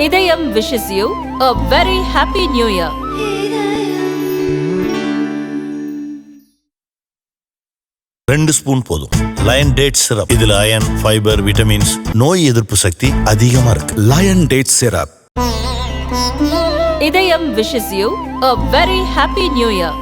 இதயம் wishes you a very happy new year. 2 spoon போதும். Lion date syrup. இதுல iron, fibre, vitamins, நோய் எதிர்ப்பு சக்தி அதிகமா இருக்கு. Lion date syrup. இதயம் wishes you a very happy new year.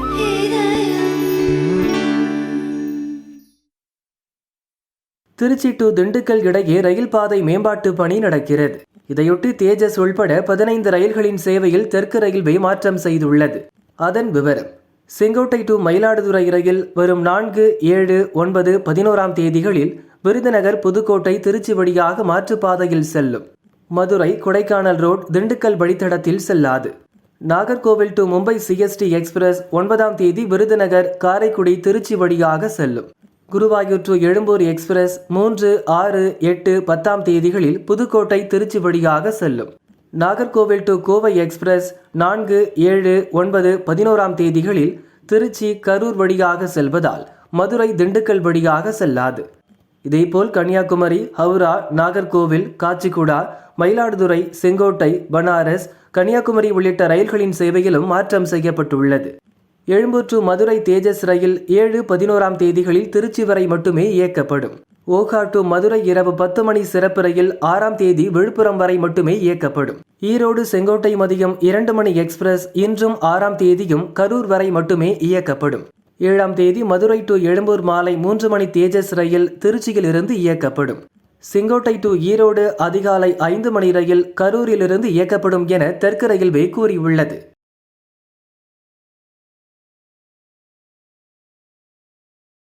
Trichy to Dindigul இடையே ரயில் பாதை மேம்பாட்டு பணி நடக்கிறது. இதையொட்டி தேஜஸ் உள்பட 15 ரயில்களின் சேவையில் தெற்கு ரயில்வே மாற்றம் செய்துள்ளது. அதன் விவரம்: செங்கோட்டை டு மயிலாடுதுறை ரயில் வரும் 4, 7, 9, 11 தேதிகளில் விருதுநகர், புதுக்கோட்டை, திருச்சி வழியாக மாற்றுப்பாதையில் செல்லும். மதுரை, கொடைக்கானல் ரோட், திண்டுக்கல் வழித்தடத்தில் செல்லாது. Nagercoil to Mumbai CST express 9 தேதி விருதுநகர், காரைக்குடி, திருச்சி வழியாக செல்லும். குருவாயூர் டு எழும்பூர் எக்ஸ்பிரஸ் 3, 6, 8, 10 தேதிகளில் புதுக்கோட்டை, திருச்சி வழியாக செல்லும். நாகர்கோவில் டு கோவை எக்ஸ்பிரஸ் 4, 7, 9, 11 தேதிகளில் திருச்சி, கரூர் வழியாக செல்வதால் மதுரை, திண்டுக்கல் வழியாக செல்லாது. இதேபோல் கன்னியாகுமரி, ஹவுரா, நாகர்கோவில், காச்சிகுடா, மயிலாடுதுறை, செங்கோட்டை, பனாரஸ், கன்னியாகுமரி உள்ளிட்ட ரயில்களின் சேவையிலும் மாற்றம் செய்யப்பட்டுள்ளது. எழும்பூர் டு மதுரை தேஜஸ் ரயில் 7, 11 தேதிகளில் திருச்சி வரை மட்டுமே இயக்கப்படும். ஓகா டு மதுரை இரவு 10 மணி சிறப்பு ரயில் 6 தேதி விழுப்புரம் வரை மட்டுமே இயக்கப்படும். ஈரோடு, செங்கோட்டை மதியம் 2 மணி எக்ஸ்பிரஸ் இன்றும் 6 தேதியும் கரூர் வரை மட்டுமே இயக்கப்படும். 7 தேதி மதுரை டு எழும்பூர் மாலை 3 மணி தேஜஸ் ரயில் திருச்சியிலிருந்து இயக்கப்படும். செங்கோட்டை டு ஈரோடு அதிகாலை 5 மணி ரயில் கரூரிலிருந்து இயக்கப்படும் என தெற்கு ரயில்வே கூறியுள்ளது.